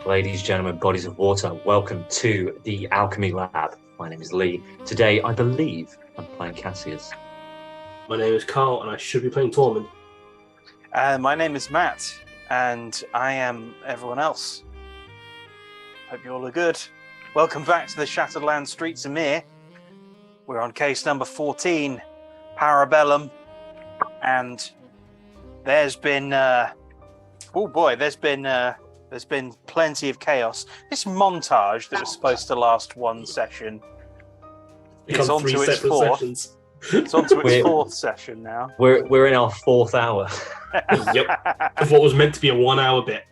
Ladies, gentlemen, bodies of water, welcome to the Alchemy Lab. My name is Lee. Today, I believe I'm playing Cassius. My name is Carl, and I should be playing Tormund. My name is Matt, and I am everyone else. Hope you all are good. Welcome back to the Shattered Land Streets of Mihre. We're on case number 14, Bellum, and there's been there's been plenty of chaos. This montage that was supposed to last one session is on to its fourth. It's on to its fourth session now. We're in our fourth hour. Yep, of what was meant to be a 1 hour bit.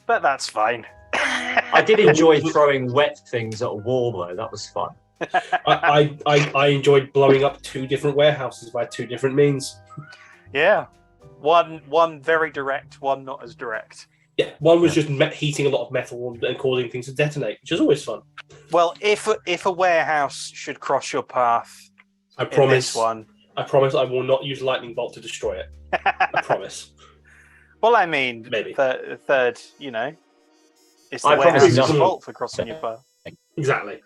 But that's fine. I did enjoy throwing wet things at a wall, though. That was fun. I enjoyed blowing up two different warehouses by two different means. Yeah. One very direct, one not as direct. Yeah, one was just heating a lot of metal and causing things to detonate, which is always fun. Well, if a warehouse should cross your path, I promise. I promise I will not use lightning bolt to destroy it. I promise. Well, I mean, maybe third, it's the warehouse's fault for crossing your path. Exactly.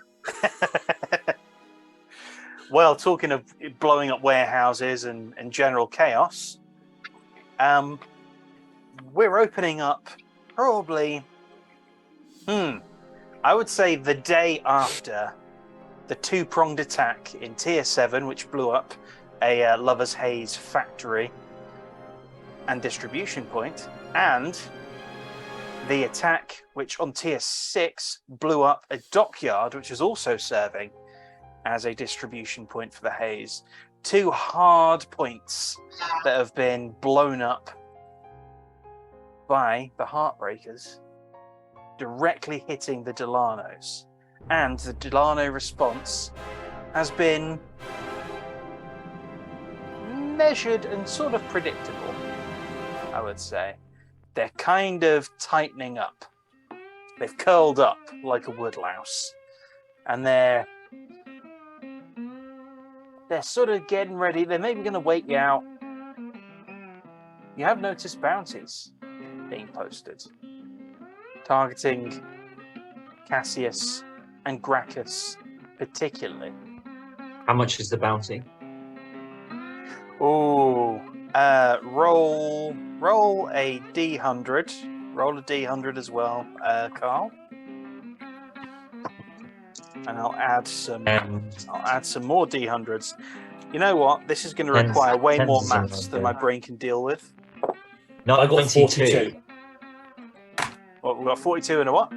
Well, talking of blowing up warehouses and general chaos, we're opening up probably, I would say the day after the two-pronged attack in Tier 7, which blew up a Lover's Haze factory and distribution point, and the attack which on Tier 6 blew up a dockyard, which is also serving as a distribution point for the Haze. Two hard points that have been blown up by the Heartbreakers, directly hitting the Delanos. And the Delano response has been measured and sort of predictable, I would say. They're kind of tightening up. They've curled up like a woodlouse. And they're sort of getting ready. They're maybe going to wait you out. You have noticed bounties being posted, targeting Cassius and Gracchus particularly. How much is the bounty? Ooh, roll a D100. Roll a D100 as well, Carl. And I'll add some more D100s. You know what? This is going to require way more maths than my brain can deal with. No, I got 42. What, we've got 42 and a what?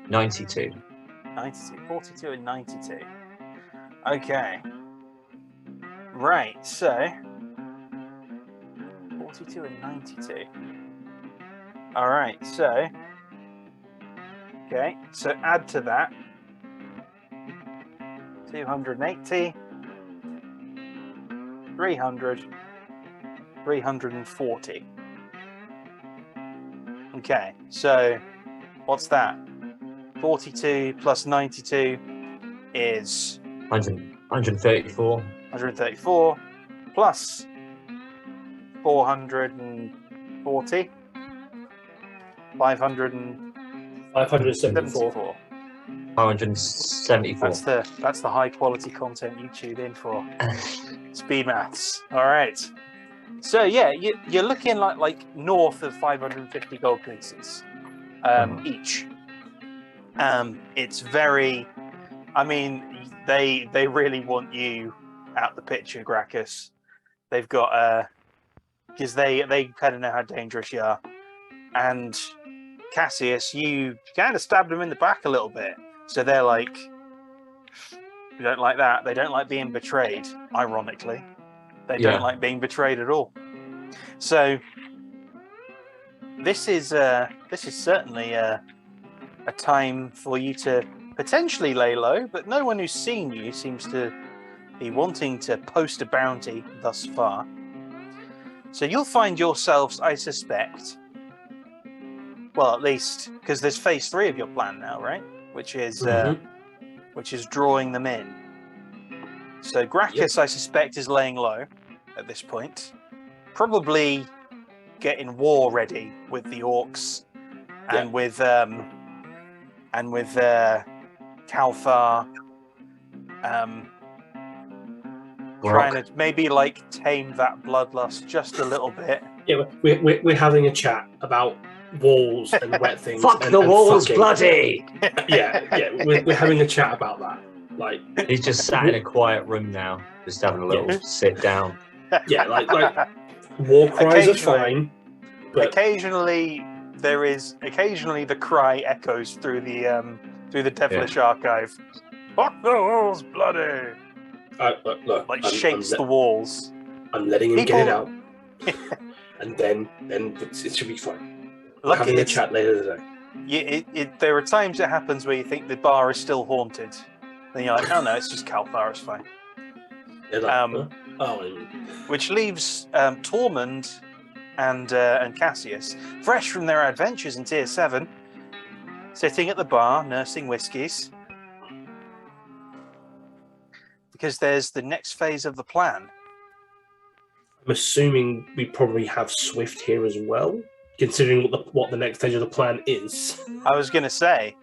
92. 92. 42 and 92. Okay. Right, so 42 and 92. All right, so add to that 280, 300, 340. Okay, so what's that? 42 plus 92 is 134. 134 plus 440, 574. 574. That's the high quality content you tuned in for. Speed maths. All right. So yeah, you're looking like north of 550 gold pieces each. It's very. I mean, they really want you out the picture, Gracchus. They've got because they kind of know how dangerous you are, and Cassius, you kind of stabbed them in the back a little bit. So they're like, we don't like that. They don't like being betrayed. Ironically, they don't like being betrayed at all. So this is certainly a time for you to potentially lay low, but no one who's seen you seems to be wanting to post a bounty thus far. So you'll find yourselves, I suspect, well, at least because there's phase 3 of your plan now, right? Which is drawing them in. So Gracchus, I suspect, is laying low at this point, probably getting war ready with the orcs and with Kalthar trying to maybe like tame that bloodlust just a little bit. Yeah, we're having a chat about walls and wet things. Fuck and, the and walls, fucking. bloody! Yeah, we're having a chat about that. Like He's just sat in a quiet room now, just having a little sit down. Yeah, like war cries are fine, but occasionally the cry echoes through the Devilish archive. Fuck the walls, bloody! look, Like shakes the walls. I'm letting him get it out, and then it should be fine. We're having a chat later today. There are times it happens where you think the bar is still haunted. Then you're like, oh no, it's just Kalthar, it's fine. Which leaves Tormund and Cassius, fresh from their adventures in Tier 7, sitting at the bar, nursing whiskies. Because there's the next phase of the plan. I'm assuming we probably have Swift here as well, considering what the next stage of the plan is. I was going to say,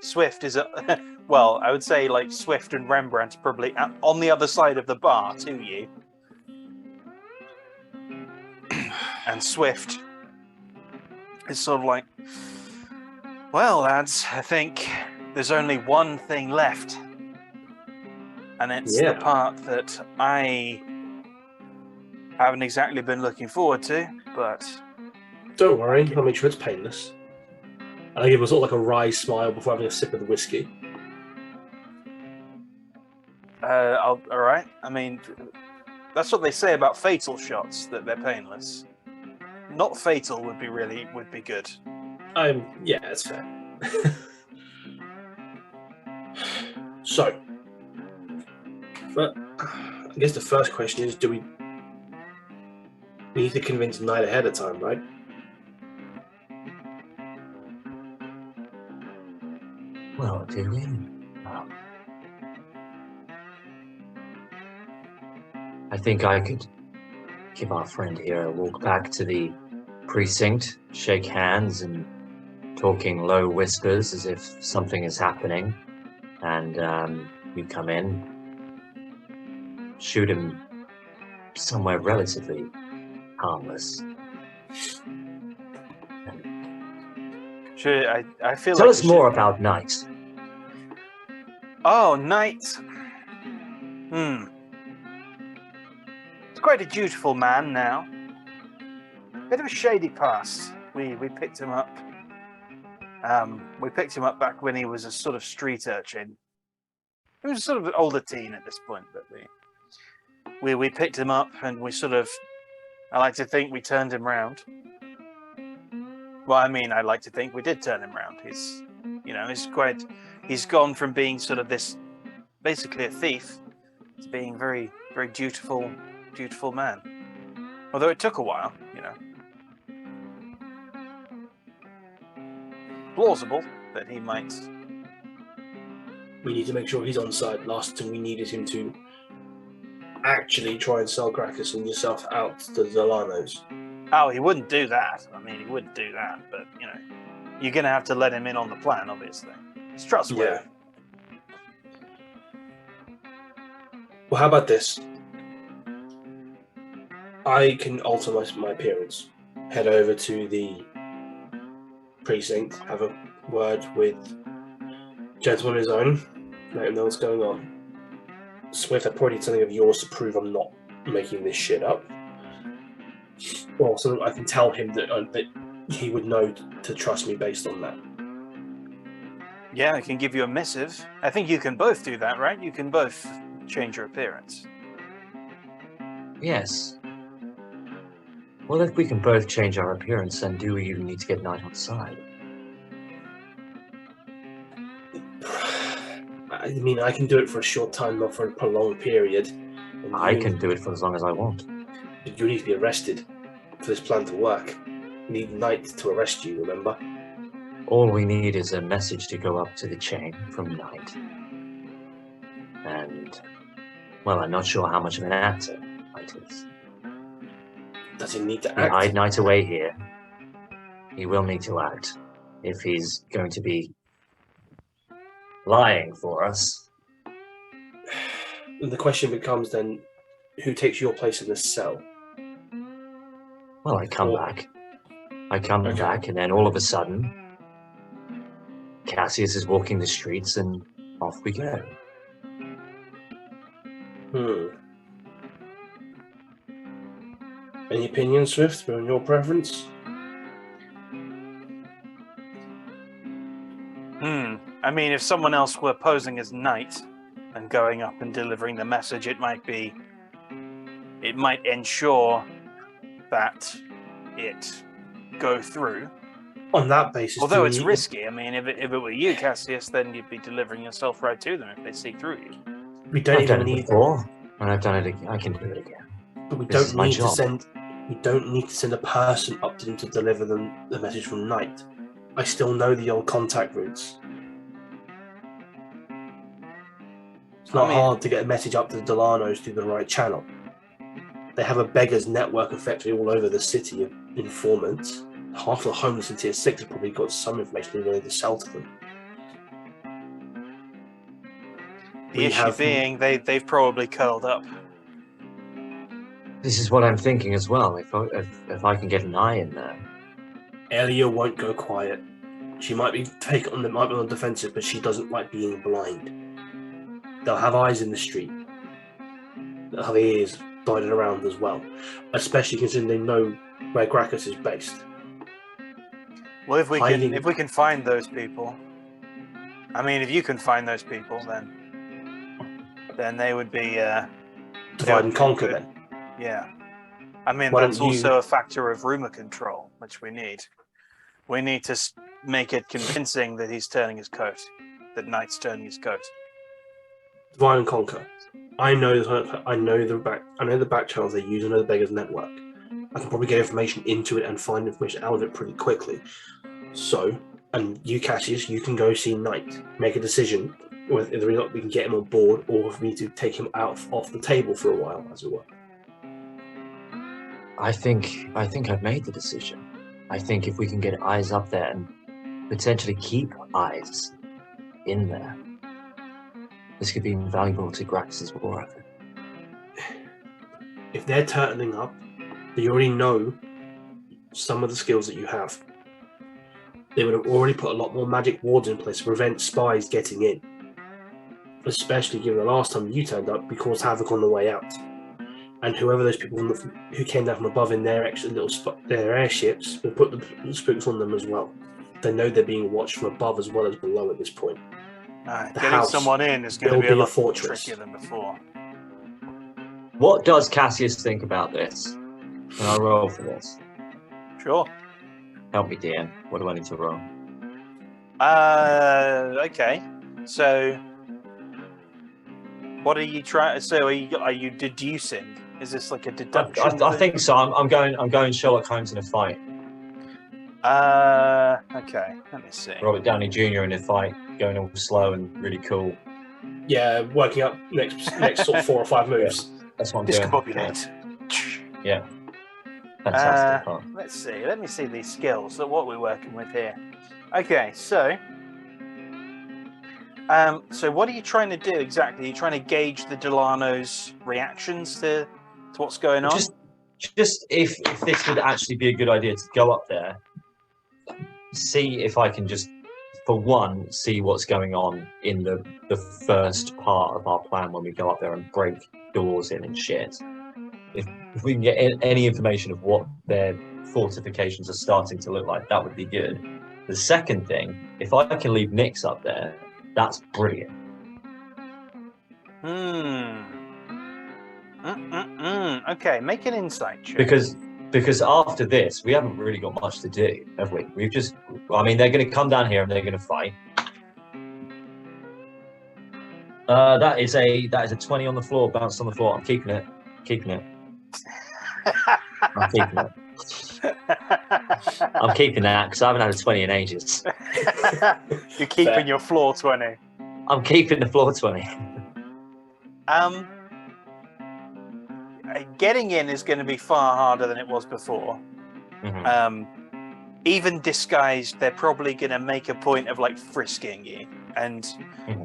Swift is well, I would say like Swift and Rembrandt are probably on the other side of the bar to you. And Swift is sort of like, well, lads, I think there's only one thing left. And it's the part that I haven't exactly been looking forward to, but... Don't worry, I'll make sure it's painless. And I give a sort of like a wry smile before having a sip of the whiskey. All right. I mean, that's what they say about fatal shots, that they're painless. Not fatal would be good. Yeah, that's fair. So, but I guess the first question is, we need to convince Knight ahead of time, right? Well, do we? I think I could give our friend here a walk back to the precinct, shake hands, and talking low whispers as if something is happening, and you come in, shoot him somewhere relatively harmless. Sure, I feel Tell like us more about Knight. Oh, Knight. He's quite a dutiful man now. Bit of a shady past. We picked him up. We picked him up back when he was a sort of street urchin. He was sort of an older teen at this point, but we picked him up and we sort of, I like to think we turned him round. Well, I mean, I like to think we did turn him round. He's gone from being sort of this, basically a thief, to being very, very dutiful man. Although it took a while, Plausible that he might. We need to make sure he's on side. Last time we needed him to actually try and sell Gracchus and yourself out to the Zolanos. Oh, he wouldn't do that. I mean, he wouldn't do that, but, you're going to have to let him in on the plan, obviously. It's trustworthy. Yeah. Well, how about this? I can alter my appearance. Head over to the precinct, have a word with gentleman on his own, let him know what's going on. Swift, I probably need something of yours to prove I'm not making this shit up. Well, so I can tell him that he would know to trust me based on that. Yeah, I can give you a missive. I think you can both do that, right? You can both change your appearance. Yes. Well, if we can both change our appearance, then do we even need to get Knight on side? I mean, I can do it for a short time, not for a prolonged period. I can do it for as long as I want. You need to be arrested for this plan to work. You need Knight to arrest you, remember? All we need is a message to go up to the chain from Knight. And, well, I'm not sure how much of an actor Knight is. Does he need to We act? hide Knight away here. He will need to act. if he's going to be lying for us. The question becomes then, who takes your place in this cell? Well, I come back. I come back, and then all of a sudden, Cassius is walking the streets, and off we go. Any opinions, Swift, on your preference? I mean, if someone else were posing as knight and going up and delivering the message, it might ensure that it go through. On that basis, although it's risky. I mean, if it were you, Cassius, then you'd be delivering yourself right to them if they see through you. We don't even need before, and I've done it again. I can do it again. But we don't need to send. We don't need to send a person up to them to deliver them the message from Knight. I still know the old contact routes. It's not hard to get a message up to the Delanos through the right channel. They have a beggar's network effectively all over the city of informants. Half of the homeless in Tier 6 have probably got some information they need to sell to them. The issue being they've probably curled up. This is what I'm thinking as well. If I can get an eye in there. Elia won't go quiet. She might be on the defensive, but she doesn't like being blind. They'll have eyes in the street. They'll have ears dotted around as well, especially considering they know where Gracchus is based. Well, if we can find those people, I mean, if you can find those people, then they would be divide and conquer. Then, yeah. I mean, that's also a factor of rumor control, which we need. We need to make it convincing that he's turning his coat, that Knight's turning his coat. Divide and conquer. I know the back channels they use. I know the Beggar's network. I can probably get information into it and find information out of it pretty quickly. So, and you, Cassius, you can go see Knight, make a decision whether or not we can get him on board, or if we need to take him off the table for a while, as it were. I think I've made the decision. I think if we can get eyes up there and potentially keep eyes in there, this could be invaluable to Gracchus's war effort. If they're turning up, they already know some of the skills that you have. They would have already put a lot more magic wards in place to prevent spies getting in. Especially given the last time you turned up, we caused havoc on the way out. And whoever those people who came down from above in their extra their airships will put the spooks on them as well. They know they're being watched from above as well as below at this point. Getting someone in is going to be a lot trickier than before. What does Cassius think about this? Can I roll for this? Sure. Help me, DM. What do I need to roll? Okay. So, what are you trying? So, are you deducing? Is this like a deduction? I think so. I'm going Sherlock Holmes in a fight. Okay. Let me see. Robert Downey Jr. in a fight, going all slow and really cool. Yeah, working up next sort of 4 or 5 moves. Yeah, that's what I'm Discombobulate. Yeah. Fantastic. Let's see. Let me see these skills. So what we're working with here. Okay, so what are you trying to do exactly? Are you trying to gauge the Delano's reactions to what's going on? Just if this would actually be a good idea to go up there, see if I can just, for one, see what's going on in the first part of our plan when we go up there and break doors in and shit. If we can get any information of what their fortifications are starting to look like, that would be good. The second thing, if I can leave Nyx up there, that's brilliant. Okay, make an insight check. Because after this, we haven't really got much to do, have we? They're going to come down here and they're going to fight. That is a 20 on the floor, bounced on the floor. I'm keeping it. I'm keeping it. I'm keeping that because I haven't had a 20 in ages. You're keeping your floor 20. I'm keeping the floor 20. Getting in is going to be far harder than it was before. Mm-hmm. even disguised, they're probably going to make a point of like frisking you. And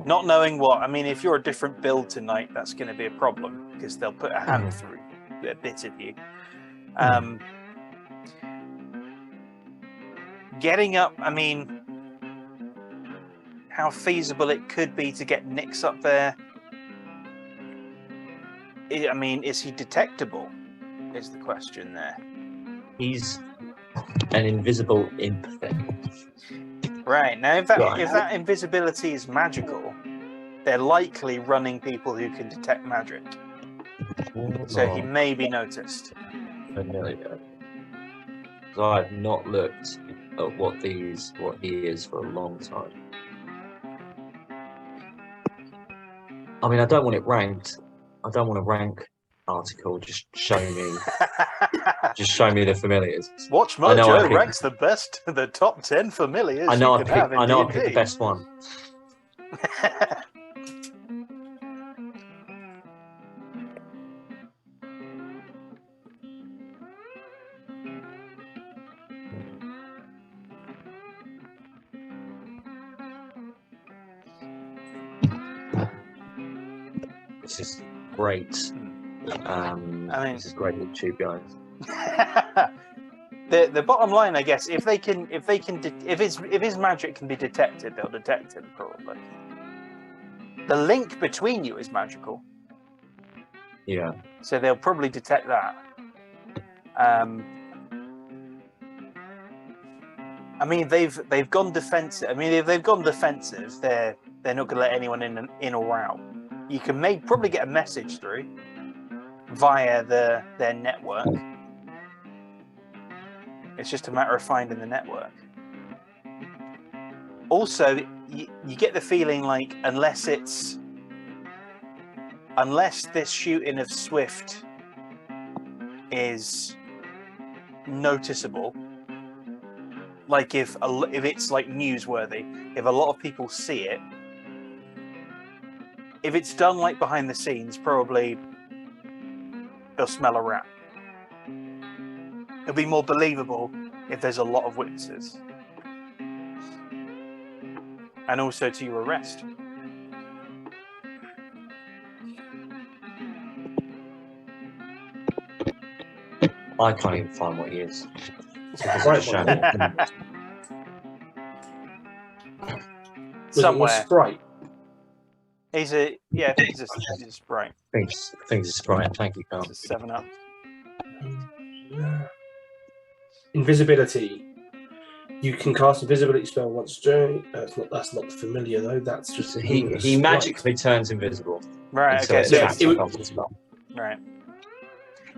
not knowing what, I mean, if you're a different build tonight, that's going to be a problem because they'll put a hand through a bit of you. Getting up, I mean, how feasible it could be to get Nyx up there. I mean, is he detectable? Is the question there. He's an invisible imp thing. Right, now if that invisibility is magical, they're likely running people who can detect magic. So he may be noticed. Familiar. So I've not looked at what he is for a long time. I mean, I don't want it ranked. I don't want a rank article. Just show me the familiars. Watch Mojo ranks the best, the top 10 familiars. I know I picked the best one. This is great. I mean, this is great YouTube, guys. The bottom line, I guess, if his magic can be detected, they'll detect him probably. The link between you is magical. Yeah. So they'll probably detect that. I mean, they've gone defensive. I mean, if they've gone defensive, they're not going to let anyone in or out. You can probably get a message through via their network. It's just a matter of finding the network. Also, you get the feeling like unless this shooting of Swift is noticeable, like if it's like newsworthy, if a lot of people see it, if it's done like behind the scenes, probably they'll smell a rat. It'll be more believable if there's a lot of witnesses. And also to your arrest. I can't even find what he is. Somewhere. Sprite. He's a sprite. Things a sprite. Thank you, Carl. 7-Up. Invisibility. You can cast a visibility spell once during. That's not familiar though. That's just he magically turns invisible. Right. So Okay. So right.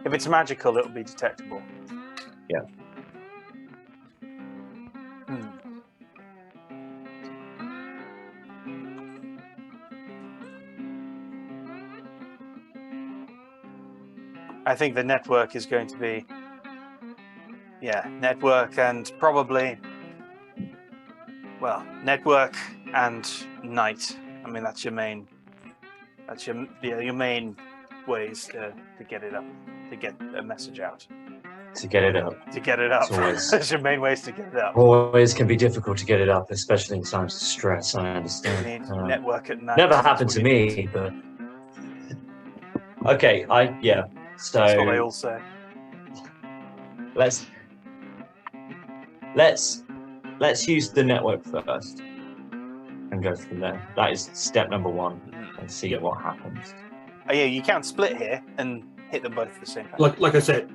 If it's magical, it'll be detectable. Yeah. I think the network is going to be, network and probably, network and night. I mean, that's your main ways to get it up, to get a message out. To get it up. That's your main ways to get it up. Always can be difficult to get it up, especially in times of stress. I understand. Network at night. Never happened to me, but okay. So that's what they all say. Let's use the network first and go from there. That is step number 1, and see what happens. Oh yeah, you can't split here and hit them both at the same time. Like I said,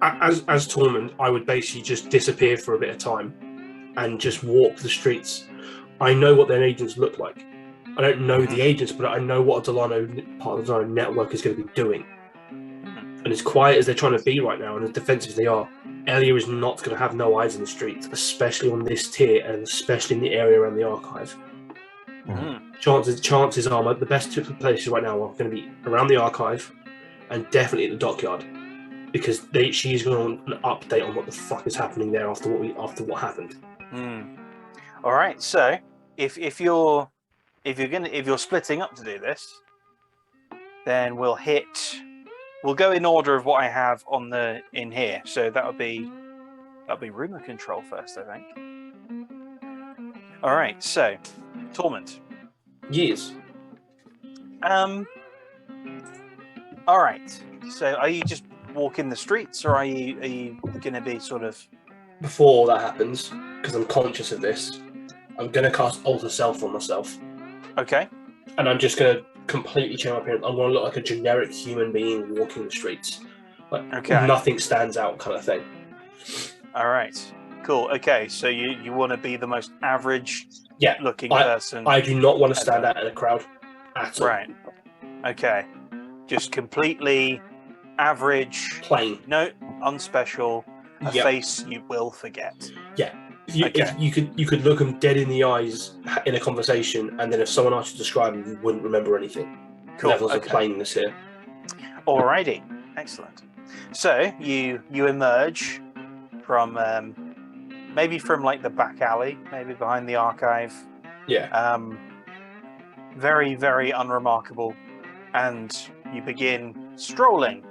as Tormund, I would basically just disappear for a bit of time and just walk the streets. I know what their agents look like. I don't know the agents, but I know what a Delano part of the Delano network is going to be doing. And as quiet as they're trying to be right now, and as defensive as they are, Elia is not going to have no eyes in the streets, especially on this tier, and especially in the area around the archive. Chances are the best two places right now are going to be around the archive, and definitely at the dockyard, because she's going to an update on what the fuck is happening there after what happened. All right, so if you're splitting up to do this, then we'll go in order of what I have in here. So that'll be That'll be rumor control first, I think. All right, so Tormund. Years. All right. So, are you just walking the streets, or are you going to be sort of? Before that happens, because I'm conscious of this, I'm going to cast Alter Self on myself, Okay. and I'm just going to completely change my appearance. I'm going to look like a generic human being walking the streets, like Okay. nothing stands out, kind of thing. All right. Cool. Okay. So you want to be the most average, Yeah, looking person. I do not want to stand out in a crowd at all. Right. Okay. Just completely average, Plain. no unspecial, a Yep. face you will forget. Yeah. If Okay. you could look them dead in the eyes in a conversation, and then if someone asked you to describe them, you wouldn't remember anything. Cool. Levels of Okay. plainness here. Alrighty. Excellent. So you emerge from maybe from like the back alley, maybe behind the archive. Yeah. Very, very unremarkable. And you begin strolling.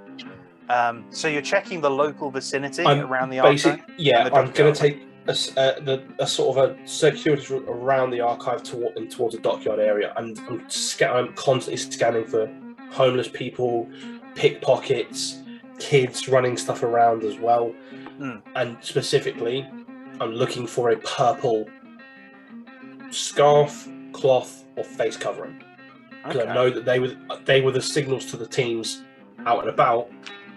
So you're checking the local vicinity around the archive? Yeah, I'm going to take a sort of a circuitous route around the archive towards the dockyard area. I'm constantly scanning for homeless people, pickpockets, kids running stuff around as well. And specifically, I'm looking for a purple scarf, cloth, or face covering. Because I know that they were the signals to the teams out and about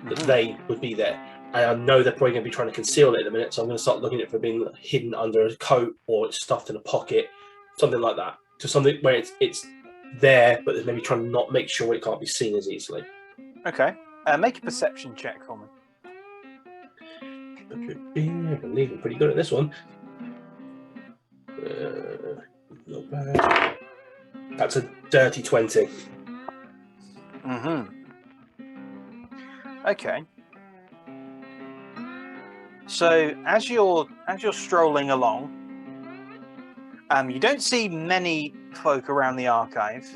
that they would be there. And I know they're probably going to be trying to conceal it in a minute, so I'm going to start looking at it for being hidden under a coat or it's stuffed in a pocket, something like that. To something where it's there, but they're maybe trying to not make sure it can't be seen as easily. Okay. Make a perception check for me. I believe I'm pretty good at this one. Not bad. That's a dirty 20. Okay. So as you're strolling along, you don't see many folk around the archive.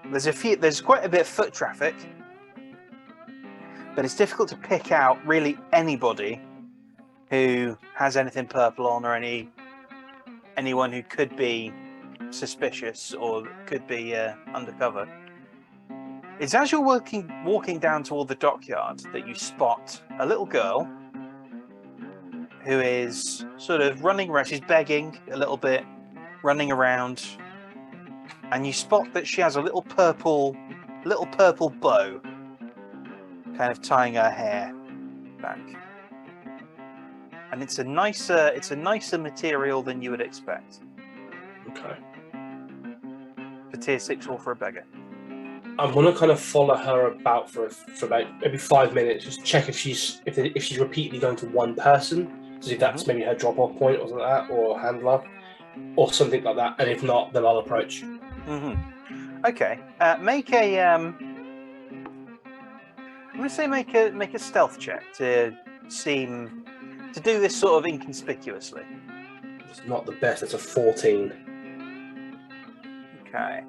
There's quite a bit of foot traffic, but it's difficult to pick out really anybody who has anything purple on, or anyone who could be suspicious or could be undercover. It's as you're walking down toward the dockyard that you spot a little girl who is sort of running around. She's begging a little bit, running around, and you spot that she has a little purple bow, kind of tying her hair back. And it's a nicer material than you would expect. Okay. For tier 6 or for a beggar. I'm gonna kind of follow her about for about maybe 5 minutes, just check if she's repeatedly going to one person, to see if that's maybe her drop-off point or something like that, or handler, or something like that. And if not, then I'll approach. Okay. Make a I'm gonna say make a stealth check to do this sort of inconspicuously. It's not the best. It's a 14. Okay.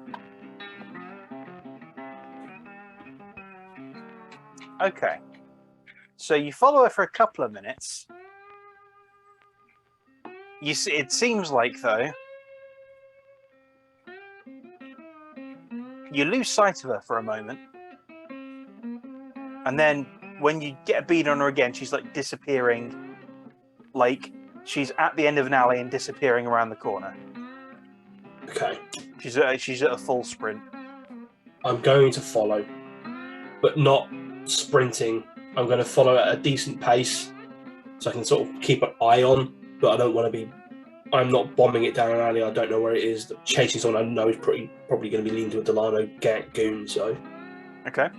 Okay. So you follow her for a couple of minutes. You see, it seems like, though, you lose sight of her for a moment, and then when you get a bead on her again, she's like disappearing, like she's at the end of an alley and disappearing around the corner. Okay. She's at a full sprint. I'm going to follow, but not sprinting. I'm going to follow at a decent pace, so I can sort of keep an eye on. But I don't want to be. I'm not bombing it down an alley. I don't know where it is. Chasing someone I know is probably going to be leading to a Delano goon. So. Okay.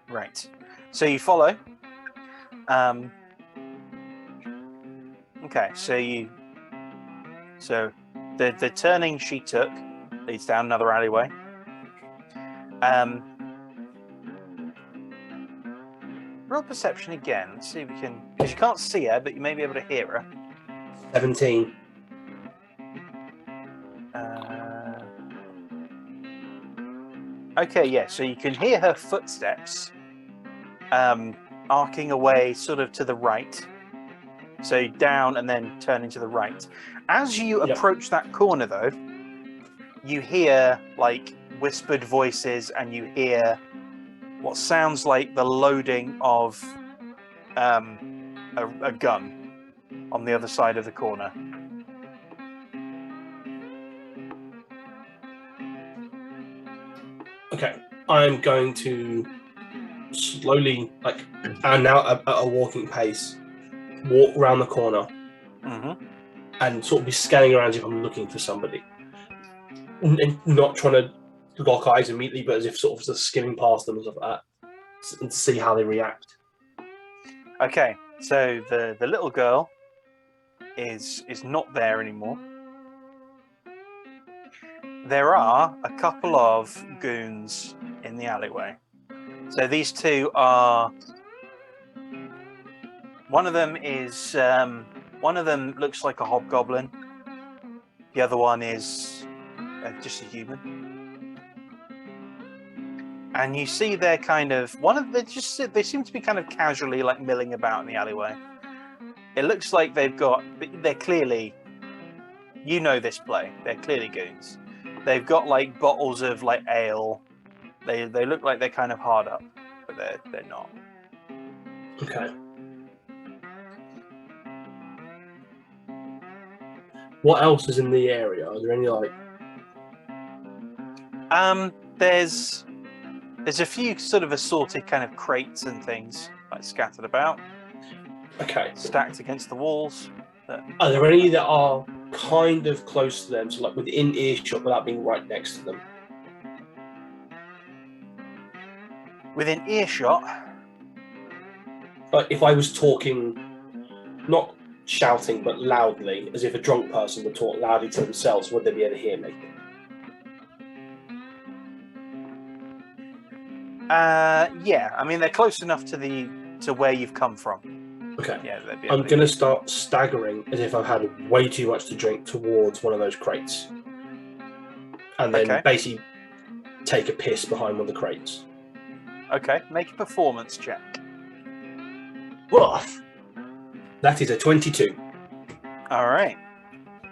Right. So you follow. Okay. So the turning she took leads down another alleyway. Roll perception again. Let's see if we can, because you can't see her, but you may be able to hear her. 17. Okay, yeah. So you can hear her footsteps arcing away sort of to the right. So down and then turning to the right. As you approach that corner, though, you hear like whispered voices, and you hear what sounds like the loading of a gun on the other side of the corner. Okay, I'm going to slowly, like, and now at a walking pace, walk around the corner and sort of be scanning around if I'm looking for somebody. And not trying to lock eyes immediately, but as if sort of just skimming past them and stuff like that, and see how they react. Okay, so the little girl is not there anymore. There are a couple of goons in the alleyway. So these two are. One of them looks like a hobgoblin. The other one is just a human. And you see they're kind of they seem to be kind of casually like milling about in the alleyway. It looks like they're clearly, you know this play, they're clearly goons. They've got like bottles of like ale. They look like they're kind of hard up, but they're not. Okay. What else is in the area? Are there any like? There's a few sort of assorted kind of crates and things like scattered about. Okay. Stacked against the walls. Are there any that are kind of close to them, so like within earshot without being right next to them? Within earshot? Like if I was talking, not shouting, but loudly, as if a drunk person would talk loudly to themselves, would they be able to hear me? Yeah. I mean, they're close enough to where you've come from. Okay. Yeah, I'm going to start staggering as if I've had way too much to drink towards one of those crates. And then basically take a piss behind one of the crates. Okay, make a performance check. Woof! That is a 22. All right.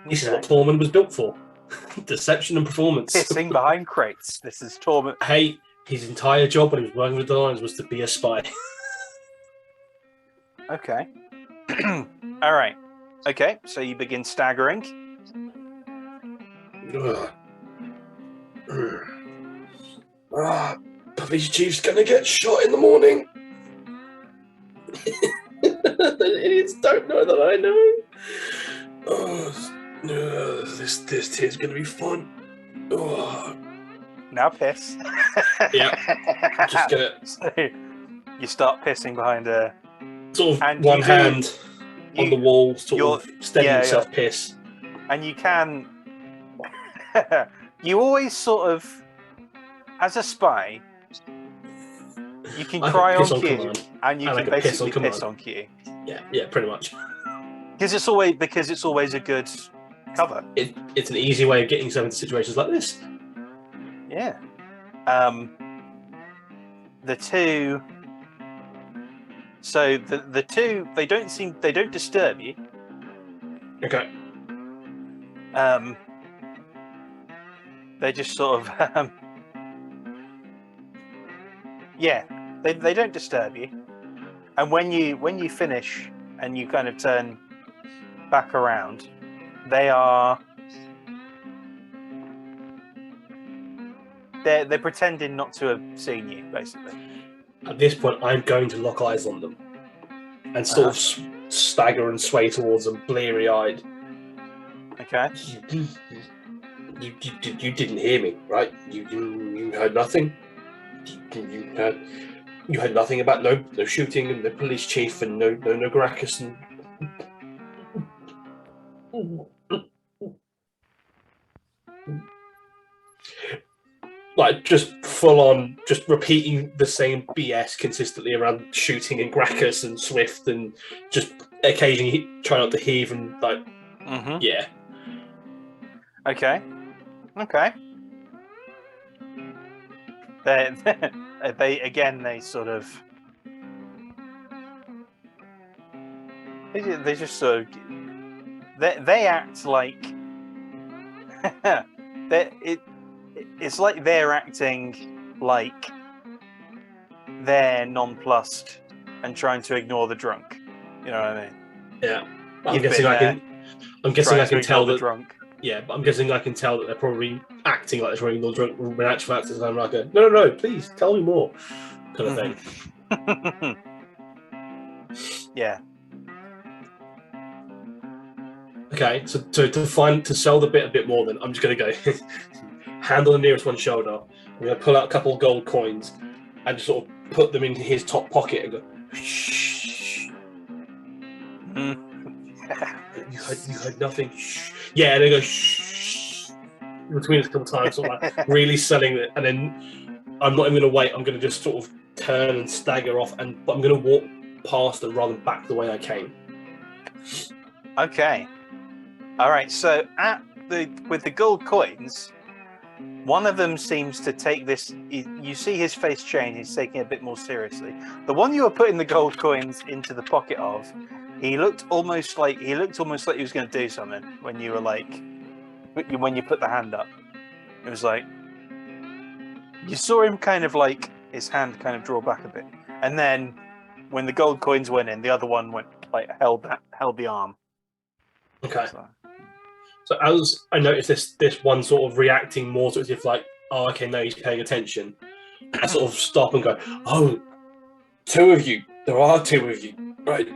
This is what Tormund was built for. Deception and performance. Pissing behind crates. This is Tormund. Hey, his entire job when he was working with the Lions was to be a spy. Okay. All right. Okay, so you begin staggering. Police chief's gonna get shot in the morning. The idiots don't know that I know. This is gonna be fun. Now piss. Yeah. Just gonna. So you start pissing behind a. Sort of one hand on the wall, sort of steadying yourself piss. And you can. You always sort of, as a spy, you can cry on cue, and you can basically piss on cue. Yeah, pretty much. Because it's always a good cover. It's an easy way of getting yourself into situations like this. Yeah. The two. So the two, they don't disturb you. Okay. They just sort of, yeah, they don't disturb you. And when you finish and you kind of turn back around, they're pretending not to have seen you, basically. At this point, I'm going to lock eyes on them and sort of stagger and sway towards them, bleary-eyed. Okay. You didn't hear me, right? You heard nothing. You heard nothing about no shooting and the police chief and no Gracchus and. Like, just full on, just repeating the same BS consistently around shooting and Gracchus and Swift and just occasionally try not to heave and, like, yeah. Okay. They sort of, They just sort of they act like it's like they're acting like they're nonplussed and trying to ignore the drunk. You know what I mean? Yeah. I'm guessing I can tell that. drunk. Yeah, but I'm guessing I can tell that they're probably acting like they're trying to ignore the drunk. When actual fact, I'm like, no, please tell me more, kind of thing. Yeah. Okay, so to sell the bit a bit more, then I'm just gonna go hand on the nearest one's shoulder. I'm gonna pull out a couple of gold coins and just sort of put them into his top pocket and go. Shh. You heard nothing. Shh. Yeah, and they go shh between us a couple times, sort of like really selling it. And then I'm not even gonna wait. I'm gonna just sort of turn and stagger off, but I'm gonna walk past them rather than back the way I came. Okay. All right. So with the gold coins, one of them seems to take this. You see his face change. He's taking it a bit more seriously. The one you were putting the gold coins into the pocket of, he looked almost like he was going to do something when you were when you put the hand up. It was like you saw him kind of like his hand kind of draw back a bit, and then when the gold coins went in, the other one went like held the arm. Okay. So as I noticed this one sort of reacting more to it as if like, oh, okay, now he's paying attention. I sort of stop and go, oh, two of you. There are two of you, right?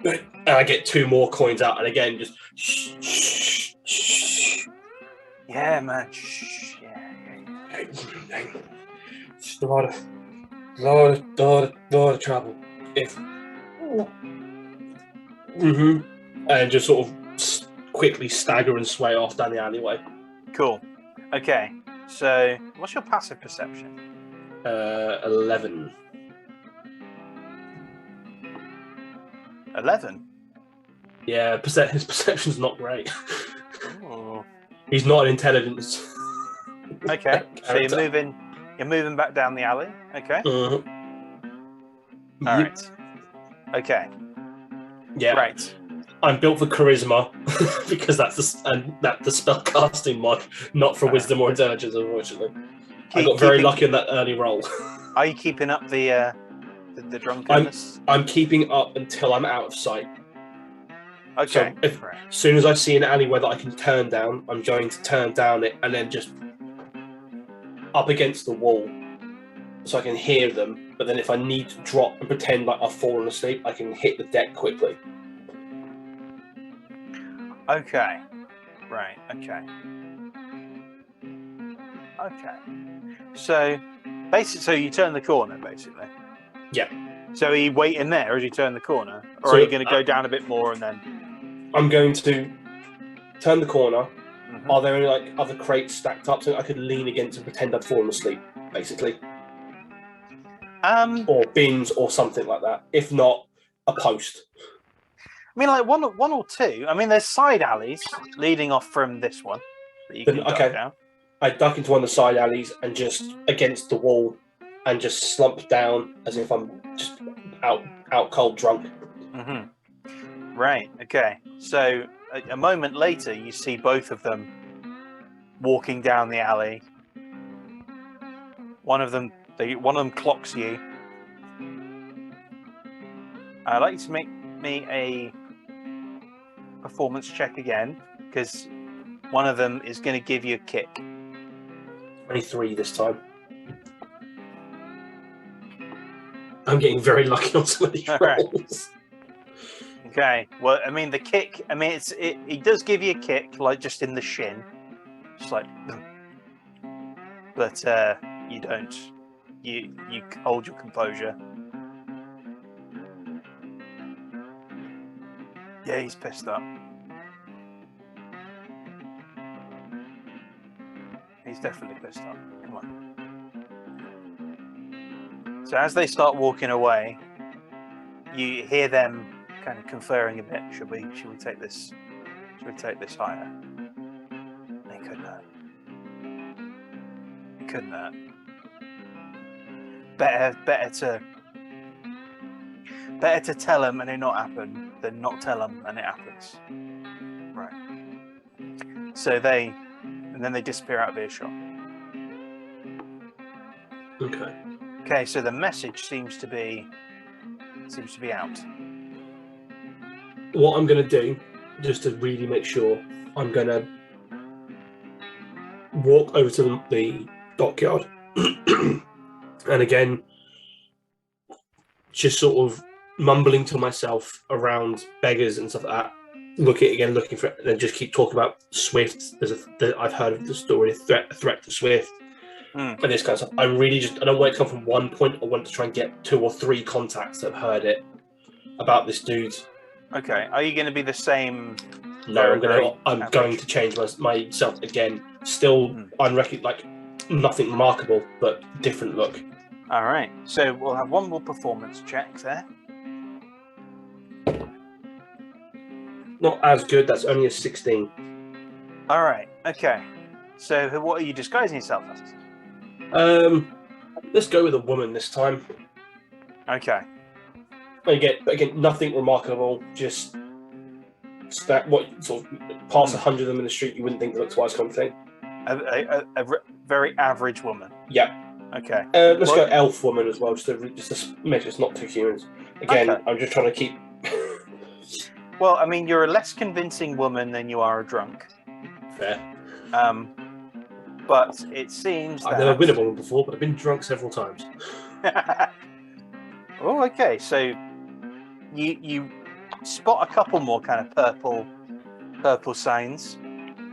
And I get two more coins out, and again, just shh, shh, shh. Yeah, man. Shh. Yeah. It's a lot of trouble. If. And just sort of quickly stagger and sway off down the alleyway. Cool. Okay. So, what's your passive perception? 11. 11. Yeah, his perception's not great. Ooh. He's not an intelligence. Okay. So you're moving back down the alley. Okay. All right. Okay. Yeah. Right. I'm built for charisma because that's the spellcasting mod, not for wisdom or intelligence, unfortunately. I got very lucky in that early roll. Are you keeping up the drunkenness? I'm keeping up until I'm out of sight. Okay. So as soon as I see an alleyway that I can turn down, I'm going to turn down it and then just up against the wall so I can hear them. But then if I need to drop and pretend like I've fallen asleep, I can hit the deck quickly. Okay. Right. Okay. Okay. So you turn the corner, basically. Yeah. So are you waiting there as you turn the corner, or are you going to go down a bit more and then? I'm going to turn the corner. Mm-hmm. Are there any like other crates stacked up so I could lean against and pretend I'd fallen asleep, basically? Or bins or something like that. If not, a post. I mean, like one or two. I mean, there's side alleys leading off from this one that you can duck down. I duck into one of the side alleys and just against the wall and just slump down as if I'm just out cold drunk. Mm-hmm. Right. Okay. So a moment later, you see both of them walking down the alley. One of them clocks you. I'd like you to make me a performance check again, because one of them is going to give you a kick. 23 this time. I'm getting very lucky on some of these rolls. Right. Okay. Well, I mean, the kick. I mean, it does give you a kick, like just in the shin, just like. But you don't. You hold your composure. Yeah, he's pissed up. He's definitely pissed up. Come on. So as they start walking away, you hear them kind of conferring a bit. Should we take this? Should we take this higher? They couldn't hurt. It couldn't hurt. Better to tell them and it not happen then not tell them, and it happens. Right. So and then they disappear out of earshot. Okay. Okay, so the message seems to be out. What I'm going to do, just to really make sure, I'm going to walk over to the dockyard, and again, just sort of mumbling to myself around beggars and stuff like that. Looking for it, and then just keep talking about Swift. I've heard of the story, a threat to Swift, and this kind of stuff. I don't want it to come from one point. I want to try and get 2 or 3 contacts that have heard it about this dude. Okay, are you going to be the same? No, I'm going to change myself again. Still, like nothing remarkable, but different look. All right, so we'll have one more performance check there. Not as good. That's only a 16. All right. Okay. So, what are you disguising yourself as? Let's go with a woman this time. Okay. Again, nothing remarkable. Just that what sort of past 100 of them in the street, you wouldn't think to look twice, kind of thing. A very average woman. Yeah. Okay. Let's go elf woman as well, just to make sure it's not 2 humans. Again, Okay. I'm just trying to keep. Well, I mean, you're a less convincing woman than you are a drunk. Fair. But it seems I've never been a woman before, but I've been drunk several times. Oh, okay. So you spot a couple more kind of purple signs,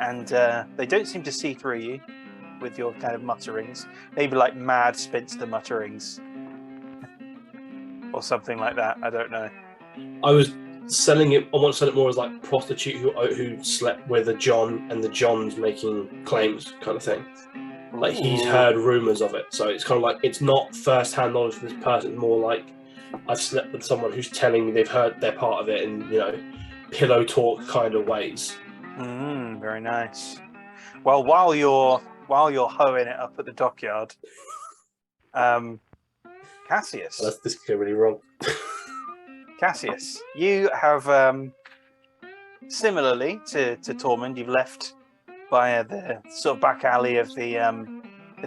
and they don't seem to see through you with your kind of mutterings. Maybe like mad spinster mutterings or something like that. I don't know. I was selling it. I want to sell it more as like prostitute who slept with a John, and the John's making claims, kind of thing. Like he's heard rumors of it, so it's kind of like it's not first-hand knowledge for this person. It's more like I've slept with someone who's telling me they've heard they're part of it in pillow talk kind of ways. Very nice. Well, while you're hoeing it up at the dockyard, Cassius. This could go really wrong. Cassius, you have similarly to Tormund, you've left via the sort of back alley of the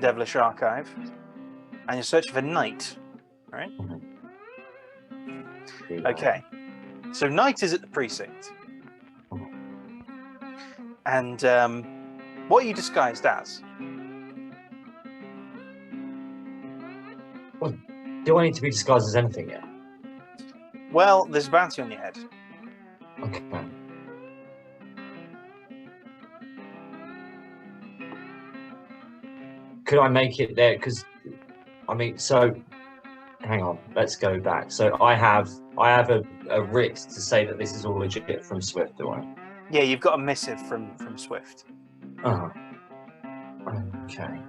Devilish Archive, and you're searching for Knight, right? Okay, so Knight is at the precinct, and what are you disguised as? Well, do I need to be disguised as anything yet? Well, there's a bounty on your head. Okay. Could I make it there? Because, I mean, so hang on, let's go back. So I have a writ to say that this is all legit from Swift, do I? Yeah, you've got a missive from Swift. Oh. Okay.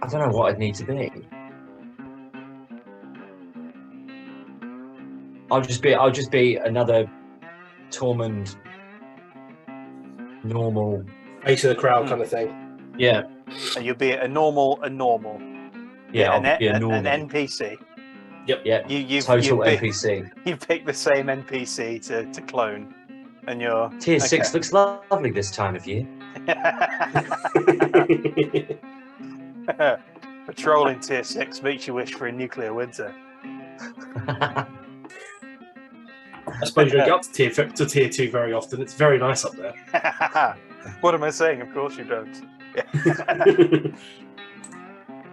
I don't know what I'd need to be. I'll just be another Tormund normal Face of the crowd kind of thing. Yeah. And you'll be a normal. Yeah, I'll I'll be a normal. An NPC. Yep. Yeah. Total NPC. You pick the same NPC to clone, and you're Tier 6 looks lovely this time of year. Patrolling Tier 6 makes you wish for a nuclear winter. I suppose you don't get up to tier 2 very often. It's very nice up there. What am I saying? Of course you don't.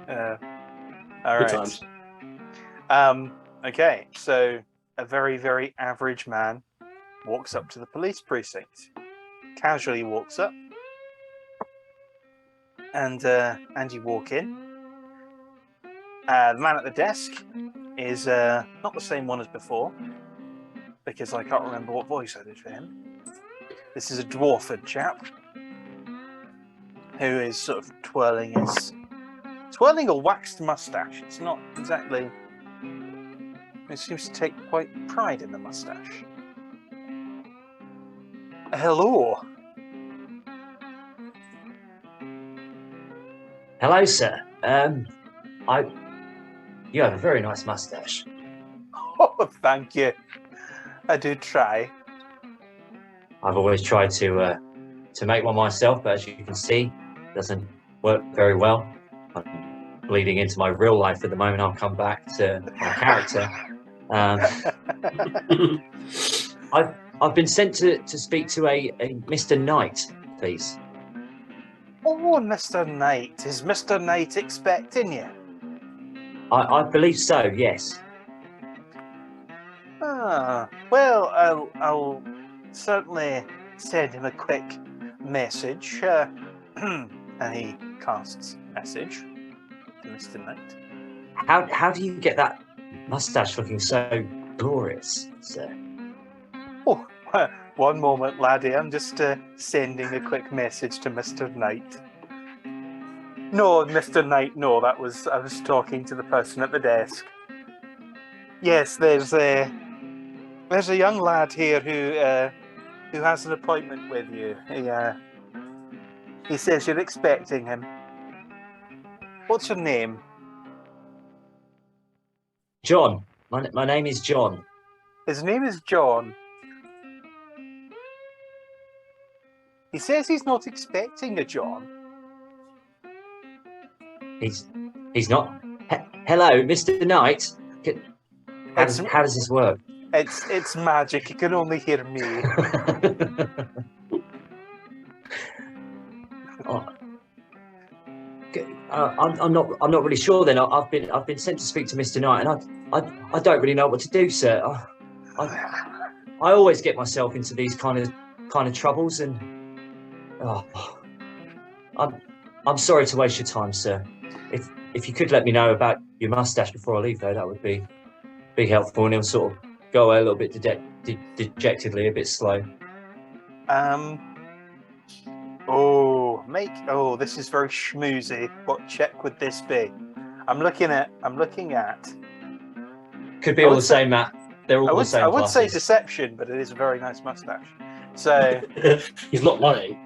All right. Good times. Okay, so a very, very average man walks up to the police precinct. Casually walks up, and you walk in. The man at the desk is not the same one as before, because I can't remember what voice I did for him. This is a dwarfed chap who is sort of twirling a waxed mustache. It's not exactly. He seems to take quite pride in the mustache. Hello. Hello, sir. You have a very nice mustache. Oh, thank you. I do try. I've always tried to make one myself, but as you can see, it doesn't work very well. I'm bleeding into my real life at the moment. I'll come back to my character. I've been sent to speak to a Mr. Knight, please. Oh, Mr. Knight. Is Mr. Knight expecting you? I believe so, yes. Well, I'll certainly send him a quick message. And he casts message to Mr. Knight. How do you get that mustache looking so glorious, sir? Oh, one moment, laddie. I'm just sending a quick message to Mr. Knight. No, Mr. Knight, no, I was talking to the person at the desk. Yes, there's a young lad here who has an appointment with you. He says you're expecting him. What's your name? John. My name is John. His name is John. He says he's not expecting a John. He's not. Hello, Mr. Knight. How does this work? It's magic. You can only hear me. I'm not really sure. Then I've been sent to speak to Mr. Knight, and I don't really know what to do, sir. I always get myself into these kind of troubles, and I'm sorry to waste your time, sir. If you could let me know about your mustache before I leave, though, that would be helpful, and he'll sort of go away a little bit dejectedly, a bit slow. Oh, this is very schmoozy. What check would this be? I'm looking at. Could be all the same, Matt. They're all the same. I would say deception, but it is a very nice mustache. So he's not lying.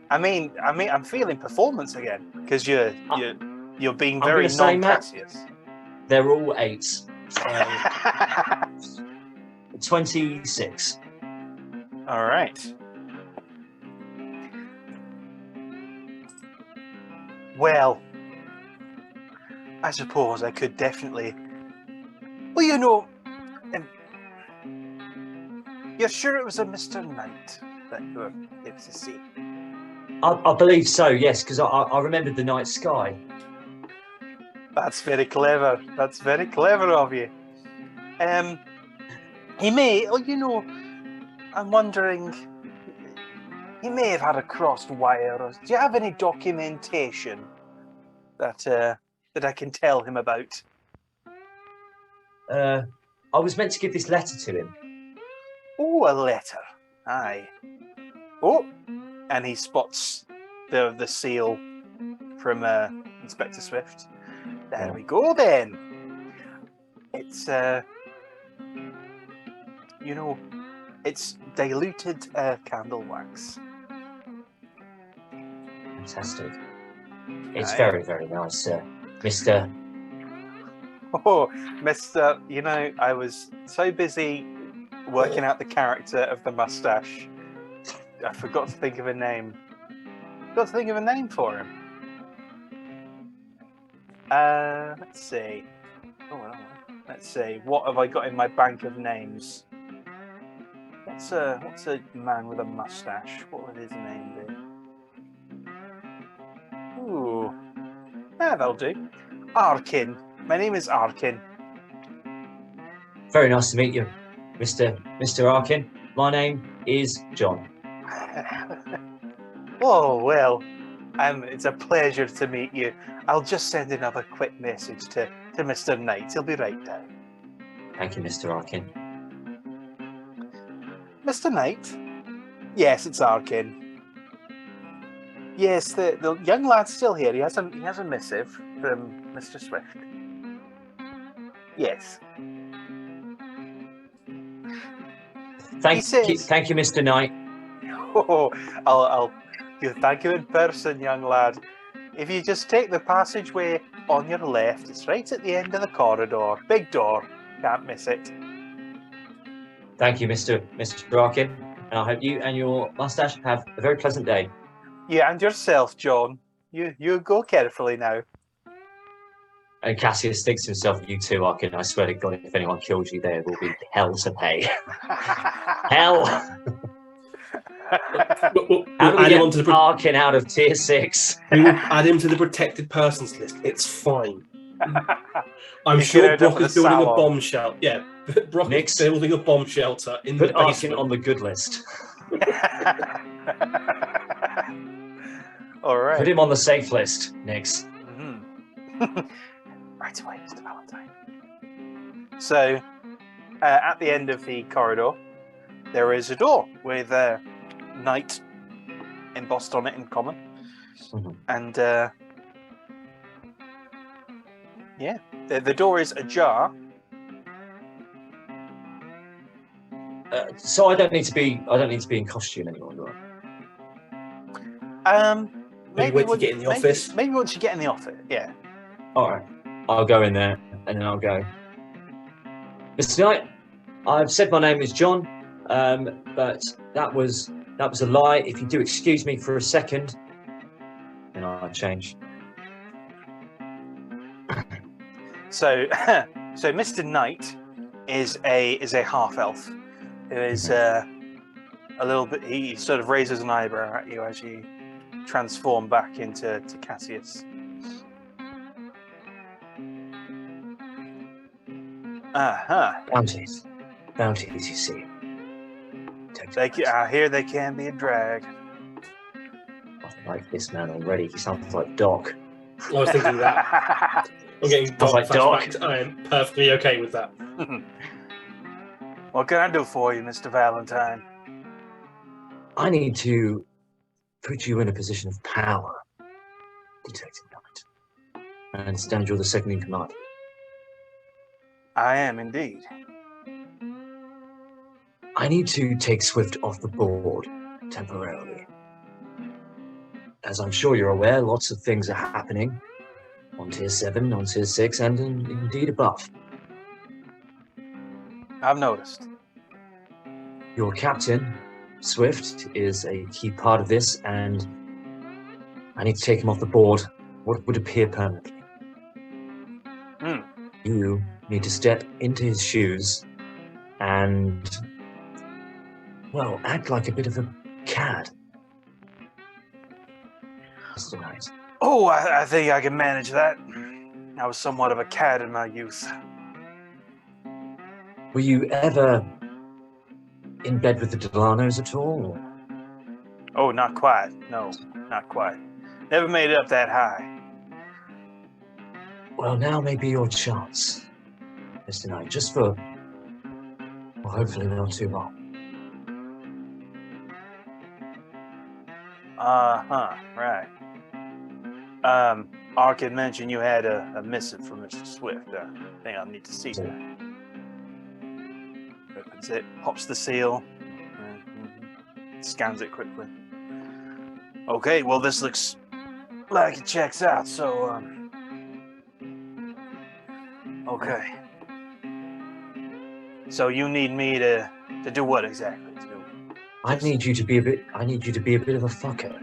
I mean, I'm feeling performance again because you're being very non-Cassius. They're all 8s. So 26. All right. Well, I suppose I could definitely. Well, you know, you're sure it was a Mr. Knight that you were here to see? I believe so, yes, because I remembered the night sky. That's very clever. That's very clever of you. He may, I'm wondering, he may have had a crossed wire. Or, do you have any documentation that I can tell him about? I was meant to give this letter to him. Oh, a letter. Aye. Oh, and he spots the seal from Inspector Swift. There we go then. It's it's diluted candle wax. Fantastic. It's very, very nice, Mr. Oh, Mr. I was so busy working out the character of the mustache, I forgot to think of a name. Got to think of a name for him. Let's see. Let's see. What have I got in my bank of names? What's a man with a mustache? What would his name be? Ooh. Yeah, that'll do. Arkin. My name is Arkin. Very nice to meet you, Mr. Arkin. My name is John. Oh, well, it's a pleasure to meet you. I'll just send another quick message to Mr. Knight. He'll be right down. Thank you, Mr. Arkin. Mr. Knight? Yes, it's Arkin. Yes, the young lad's still here. He has a missive from Mr. Swift. Yes. Thank you, Mr. Knight. Oh, I'll thank you in person, young lad. If you just take the passageway on your left, it's right at the end of the corridor. Big door. Can't miss it. Thank you, Mr. Arkin. And I hope you and your mustache have a very pleasant day. Yeah, and yourself, John. You go carefully now. And Cassius thinks to himself, you too, Arkin. I swear to God, if anyone kills you, there will be hell to pay. Hell! How do we get Arkin out of tier 6? We will add him to the protected persons list. It's fine. I'm sure Brock is building a bomb shelter. Yeah, Brock is building a bomb shelter in the basement. Arkin on the good list. All right. Put him on the safe list, Nix. Mm-hmm. Right away, Mr. Valentine. So, at the end of the corridor, there is a door with Knight embossed on it in common. Mm-hmm. And, yeah, the door is ajar. So I don't need to be in costume anymore, do I? Maybe wait to get in the office. Maybe once you get in the office, yeah. All right, I'll go in there and then I'll go. Mr. Knight, I've said my name is John, but that was a lie. If you do excuse me for a second, then I'll change. So Mr. Knight is a half elf who is a little bit. He sort of raises an eyebrow at you as you transform back into Cassius. Bounties, you see. I hear they can be a drag. I like this man already. He sounds like Doc. I was thinking that. I'm getting Doc like flashbacks. I am perfectly okay with that. What can I do for you, Mr. Valentine? I need to put you in a position of power, Detective Knight. I understand you're the second in command. I am indeed. I need to take Swift off the board temporarily. As I'm sure you're aware, lots of things are happening on tier 7, on tier 6, and indeed above. I've noticed. Your captain, Swift, is a key part of this, and I need to take him off the board, what would appear permanently. You need to step into his shoes and, well, act like a bit of a cad. Mr. Knight. Oh, I think I can manage that. I was somewhat of a cad in my youth. Were you ever in bed with the Delanos at all? Oh, not quite. No, not quite. Never made it up that high. Well, now may be your chance, Mr. Knight, just for, well, hopefully not too long. Right. Arkin mentioned you had a missive from Mr. Swift. I think I'll need to see that. Opens it, pops the seal, scans it quickly. Okay, well, this looks like it checks out, so, okay. So you need me to do what exactly? I need you to be a bit of a fucker.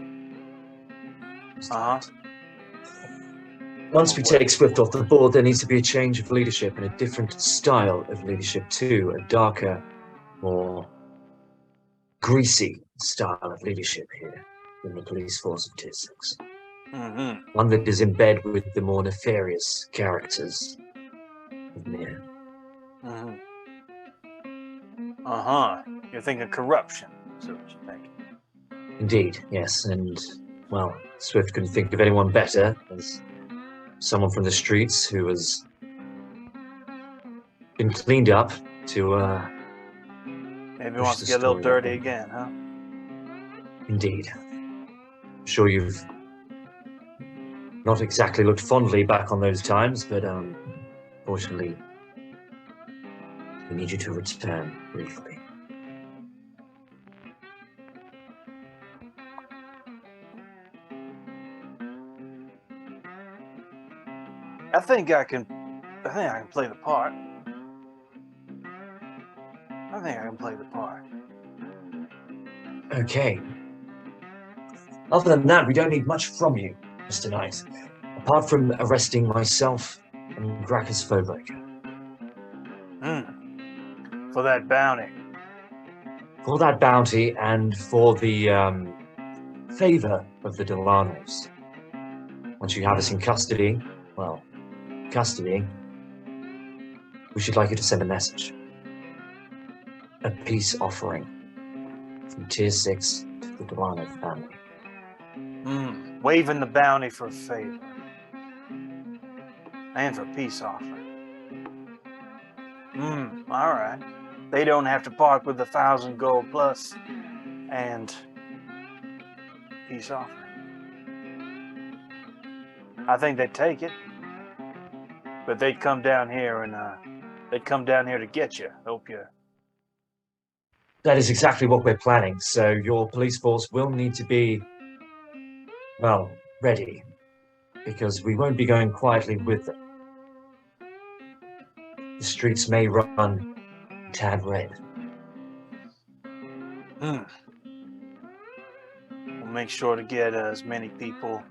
Once we take Swift off the board, there needs to be a change of leadership and a different style of leadership too. A darker, more greasy style of leadership here in the police force of Tier 6. One that is in bed with the more nefarious characters of Mihre. You're thinking corruption, is what you think. Indeed, yes, and, well, Swift couldn't think of anyone better as someone from the streets who has been cleaned up to, maybe wants to get a little dirty again, huh? Indeed. I'm sure you've not exactly looked fondly back on those times, but, fortunately, we need you to return briefly. I think I can play the part. I think I can play the part. Okay. Other than that, we don't need much from you, Mr. Knight. Apart from arresting myself and Gracchus Fowbreaker. For that bounty. For that bounty and for the favor of the Delanos. Once you have us in custody, well, custody, we should like you to send a message. A peace offering from Tier 6 to the Delano family. Waiving the bounty for a favor. And for peace offering. Alright. They don't have to part with 1,000 gold plus and peace offering. I think they'd take it. But they'd come down here and to get you, help you. That is exactly what we're planning, so your police force will need to be, well, ready. Because we won't be going quietly with them. The streets may run a tad red. We'll make sure to get as many people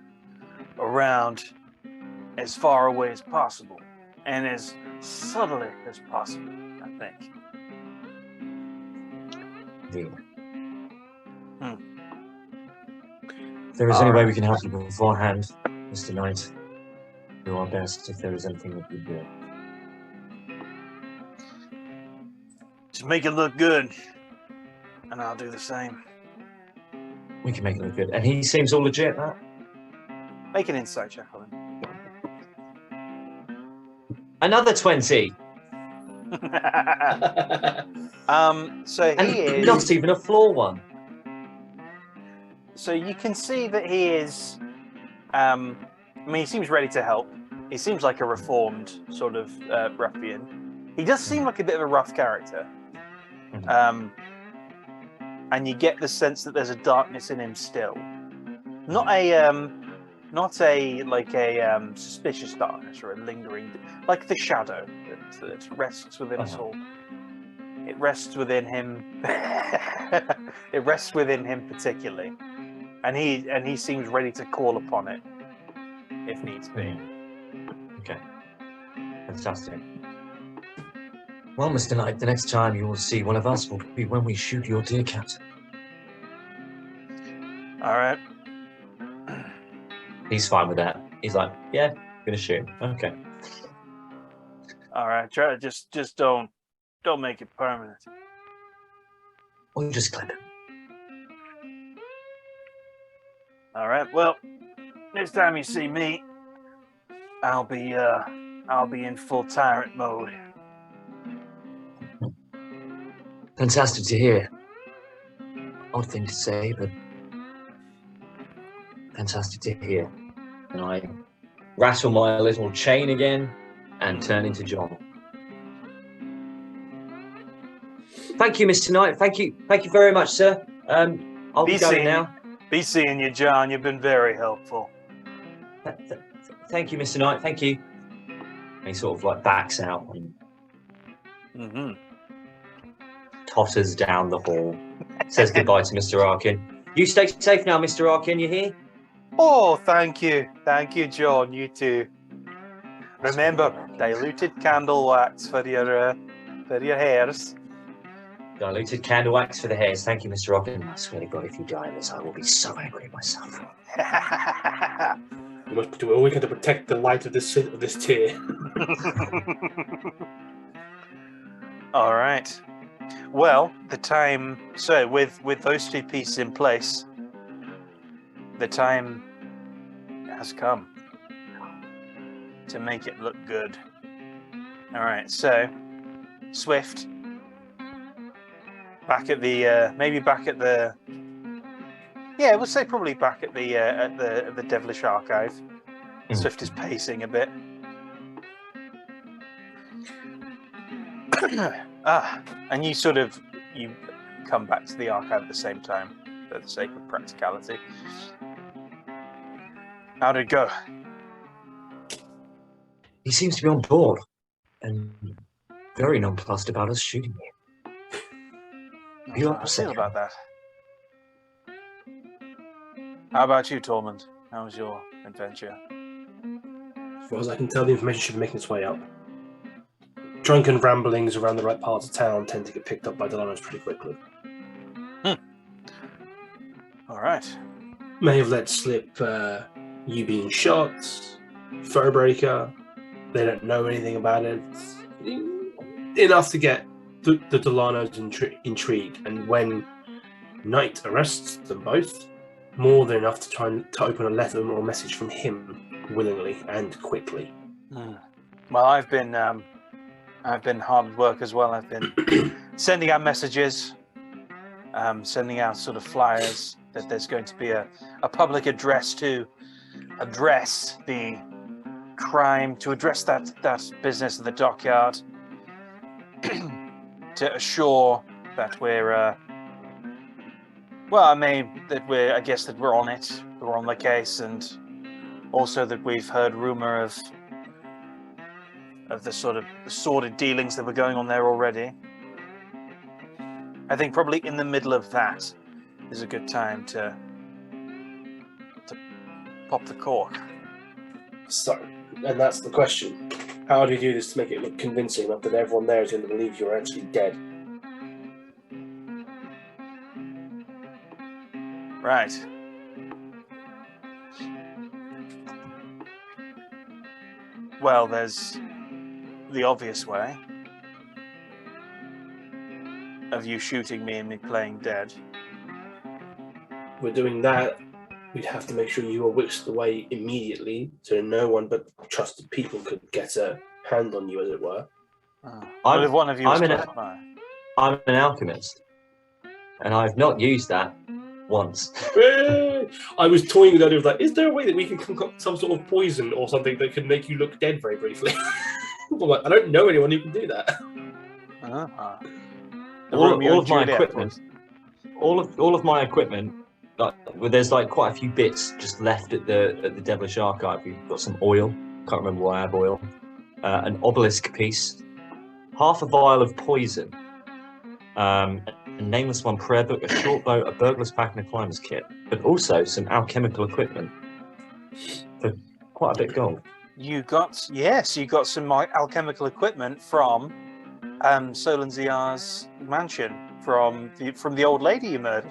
around as far away as possible. And as subtly as possible, I think. Indeed. If there is any way we can help you beforehand, Mr. Knight, do our best if there is anything that we do. Just make it look good, and I'll do the same. We can make it look good. And he seems all legit, huh? Make an insight check on him. Another 20! So he is... Not even a flaw one. So you can see that he is... I mean, he seems ready to help. He seems like a reformed sort of ruffian. He does seem like a bit of a rough character. And you get the sense that there's a darkness in him still. Not a suspicious darkness or a lingering, like the shadow that rests within us all. It rests within him. It rests within him particularly, and he seems ready to call upon it if needs be. Okay, fantastic. Well, Mr. Knight, the next time you will see one of us will be when we shoot your dear captain. All right. He's fine with that. He's like, yeah, gonna shoot. Okay. All right. Try to just don't make it permanent. Or just clip it. All right. Well, next time you see me, I'll be in full tyrant mode. Fantastic to hear. Odd thing to say, but fantastic to hear. And I rattle my little chain again and turn into John. Thank you, Mr. Knight. Thank you very much, sir. I'll be going now. Be seeing you, John. You've been very helpful. Thank you, Mr. Knight. Thank you. And he sort of like backs out and totters down the hall. Says goodbye to Mr. Arkin. You stay safe now, Mr. Arkin. You hear? Oh, thank you, John. You too. Remember, diluted candle wax for your hairs. Diluted candle wax for the hairs. Thank you, Mr. Arkin. I swear to God, if you die in this, I will be so angry at myself. We must do all we can to protect the light of this tier. All right. Well, the time. So, with those two pieces in place, the time has come to make it look good. All right. So, Swift. Back at the yeah, we'll say probably back at the Devilish Archive. Swift is pacing a bit. And you come back to the archive at the same time for the sake of practicality. How did it go? He seems to be on board and very nonplussed about us shooting you. You How do I feel about that? How about you, Tormund? How was your adventure? As far as I can tell, the information should be making its way up. Drunken ramblings around the right parts of town tend to get picked up by Delanos pretty quickly. All right. May have let slip you being shot, Furbricker. They don't know anything about it. Enough to get the Delanos intrigued, and when Knight arrests them both, more than enough to try to open a letter or a message from him willingly and quickly. Well, I've been hard at work as well. I've been sending out messages, sending out sort of flyers that there's going to be a public address to address the crime, to address that business in the dockyard, to assure that we're I guess that we're on it, we're on the case, and also that we've heard rumor of the sort of sordid dealings that were going on there already. I think probably in the middle of that is a good time to pop the cork. So, and that's the question. How do you do this to make it look convincing enough that everyone there is going to believe you're actually dead? Right. Well, there's the obvious way of you shooting me and me playing dead. We're doing that. We'd have to make sure you were whisked away immediately so no one but trusted people could get a hand on you, as it were. But if one of you was I'm close by. I'm an alchemist, and I've not used that once. I was toying with the idea of like, is there a way that we can concoct some sort of poison or something that could make you look dead very briefly? I'm like, I don't know anyone who can do that. All of my equipment, all of my equipment. There's like quite a few bits just left at the Devilish Archive. We've got some oil. Can't remember why I have oil. An obelisk piece, half a vial of poison, a nameless one prayer book, a short bow, a burglar's pack, and a climber's kit. But also some alchemical equipment for quite a bit of gold. You got some alchemical equipment from Solon Ziar's mansion from the old lady you murdered.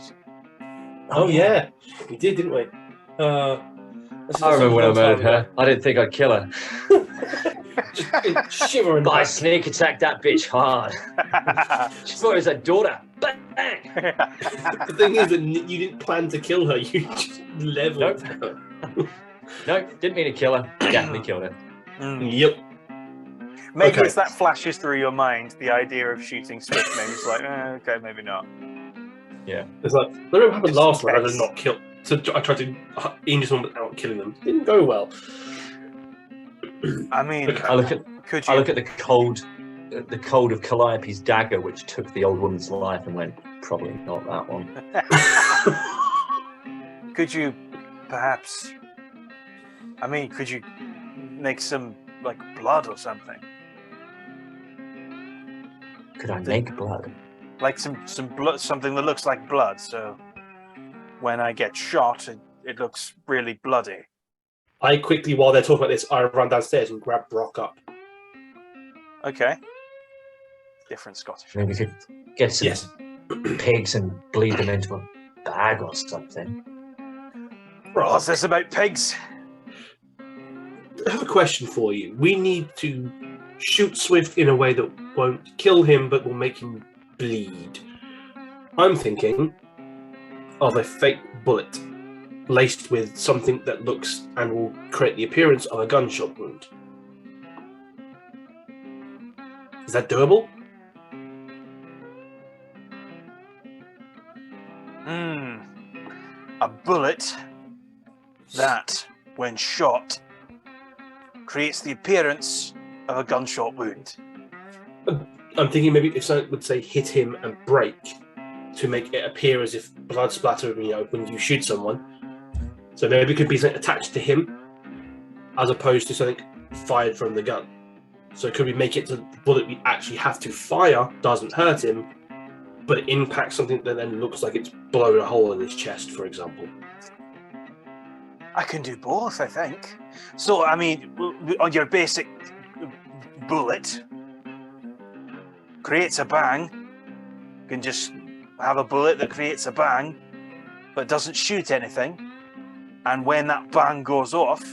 Oh yeah, we did, didn't we? I remember when I murdered her. I didn't think I'd kill her. Just shivering. But I sneak attacked that bitch hard. She thought it was her daughter. Bang! The thing is that you didn't plan to kill her. You just leveled her. Nope, didn't mean to kill her. Definitely killed her. Yep. Maybe it's that flashes through your mind, the idea of shooting Swiftman. It's like, okay, maybe not. Yeah. It's like, I don't know what happened last one. I did not kill. So I tried to injure someone without killing them. Didn't go well. I mean, okay. I look at the code of Calliope's dagger, which took the old woman's life, and went, probably not that one. Could you perhaps? I mean, could you make some like blood or something? Could I make blood? Like some blood, something that looks like blood. So when I get shot, it looks really bloody. I quickly, while they're talking about this, I run downstairs and grab Brock up. Okay. Different Scottish. Maybe we could get some pigs and bleed them into a bag or something. What's this about pigs? I have a question for you. We need to shoot Swift in a way that won't kill him, but will make him bleed. I'm thinking of a fake bullet laced with something that looks and will create the appearance of a gunshot wound. Is that doable? A bullet that, when shot, creates the appearance of a gunshot wound. I'm thinking maybe if someone would say hit him and break to make it appear as if blood splatter, when you shoot someone. So maybe it could be something attached to him as opposed to something fired from the gun. So could we make it so the bullet we actually have to fire doesn't hurt him, but it impacts something that then looks like it's blown a hole in his chest, for example? I can do both, I think. So, I mean, on your basic bullet, creates a bang. You can just have a bullet that creates a bang, but doesn't shoot anything. And when that bang goes off,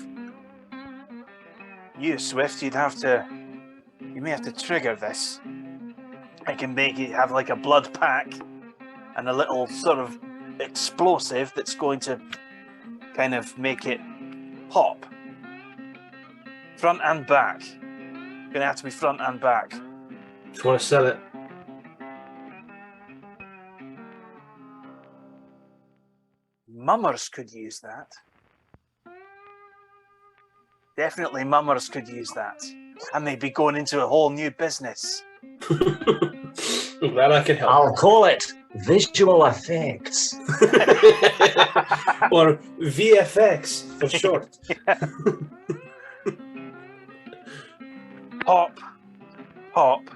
you, Swift, you may have to trigger this. I can make it have like a blood pack and a little sort of explosive that's going to kind of make it pop. Front and back. Gonna have to be front and back. If you want to sell it. Mummers could use that. Definitely mummers could use that. And they'd be going into a whole new business. I'm glad I can help. I'll call it visual effects. Or VFX for short. Pop,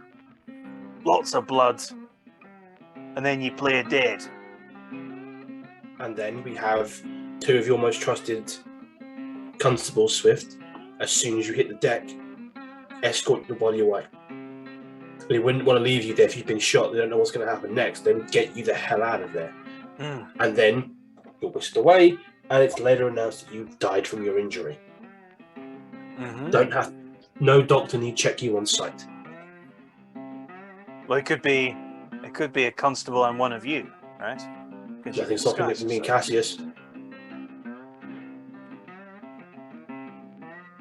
lots of blood, and then you play dead. And then we have two of your most trusted constables, Swift. As soon as you hit the deck, escort your body away. They wouldn't want to leave you there if you've been shot. They don't know what's going to happen next. They would get you the hell out of there. And then you're whisked away, and it's later announced that you've died from your injury. No doctor need check you on sight. Well, it could be a constable and one of you, right? Nothing stopping it from me and Cassius.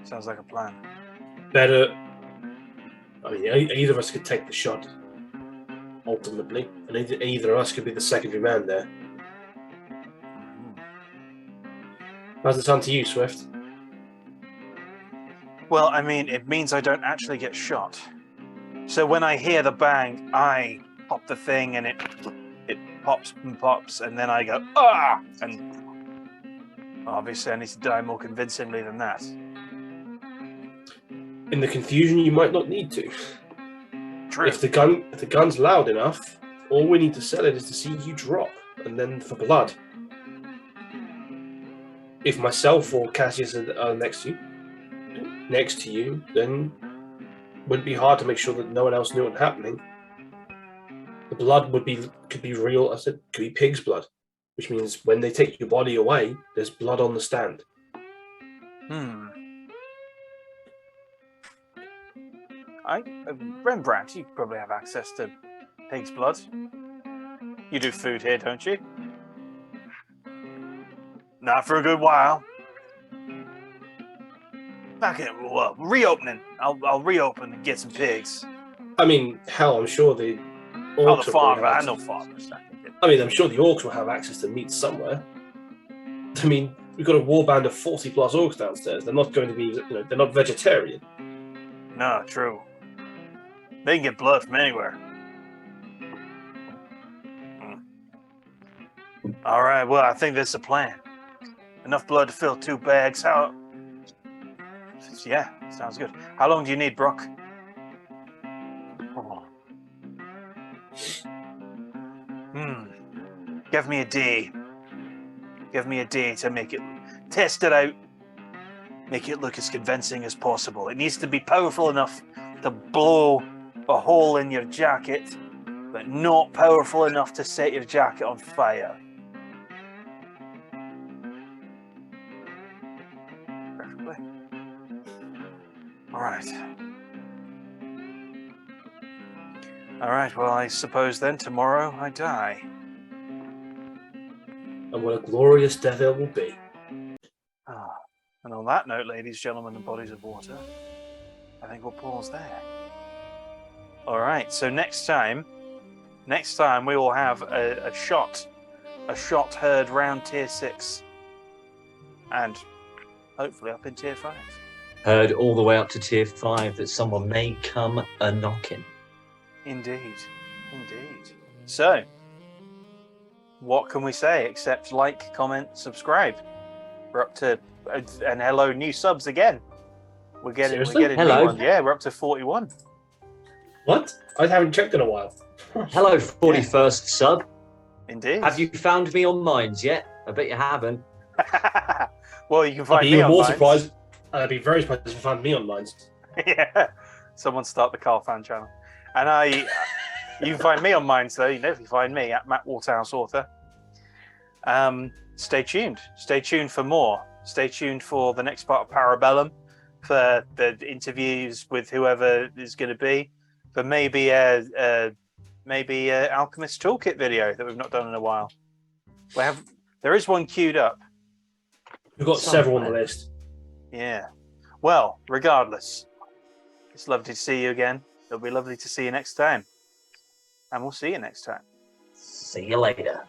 Sounds like a plan. Better. I mean, either of us could take the shot, ultimately, and either of us could be the secondary man there. How's it sound to you, Swift? Well, I mean, it means I don't actually get shot. So when I hear the bang, I pop the thing and it pops and pops, and then I go, ah! And obviously I need to die more convincingly than that. In the confusion, you might not need to. True. If the gun's loud enough, all we need to sell it is to see you drop, and then for blood. If myself or Cassius are next to you, then it wouldn't be hard to make sure that no one else knew what was happening. The blood could be real. I said could be pig's blood, which means when they take your body away, there's blood on the stand. Rembrandt, you probably have access to pig's blood. You do food here, don't you? Not for a good while. Reopening. I'll reopen and get some pigs. I mean, hell, I'm sure the orcs. The farmer. I know farmers. I mean, I'm sure the orcs will have access to meat somewhere. I mean, we've got a warband of 40 plus orcs downstairs. They're not going to be, they're not vegetarian. No, true. They can get blood from anywhere. All right. Well, I think there's a plan. Enough blood to fill 2 bags. Yeah, sounds good. How long do you need, Brock? Give me a day. Give me a day to make it, test it out, make it look as convincing as possible. It needs to be powerful enough to blow a hole in your jacket, but not powerful enough to set your jacket on fire. Perfectly. All right, well, I suppose then tomorrow I die. And what a glorious death it will be. And on that note, ladies, gentlemen, and bodies of water, I think we'll pause there. All right, so next time we will have a shot heard round tier 6, and hopefully up in tier 5. Heard all the way up to tier 5 that someone may come a-knocking. Indeed. So, what can we say except like, comment, subscribe? We're up to, and hello, new subs again. Seriously? new Hello. ones. Yeah, we're up to 41. What? I haven't checked in a while. Hello, 41st sub. Indeed. Have you found me on Mines yet? I bet you haven't. Well, you can I'd find be me even on more Mines. surprised. I'd be very surprised if you found me on Mines. Yeah. Someone start the Carl fan channel. And you can find me on Mines, though. You can definitely find me at Matt Waterhouse Author. Stay tuned. Stay tuned for more. Stay tuned for the next part of Parabellum, for the interviews with whoever is going to be, for maybe Alchemist Toolkit video that we've not done in a while. There is one queued up. We've got several on the list. Yeah. Well, regardless, it's lovely to see you again. It'll be lovely to see you next time. And we'll see you next time. See you later.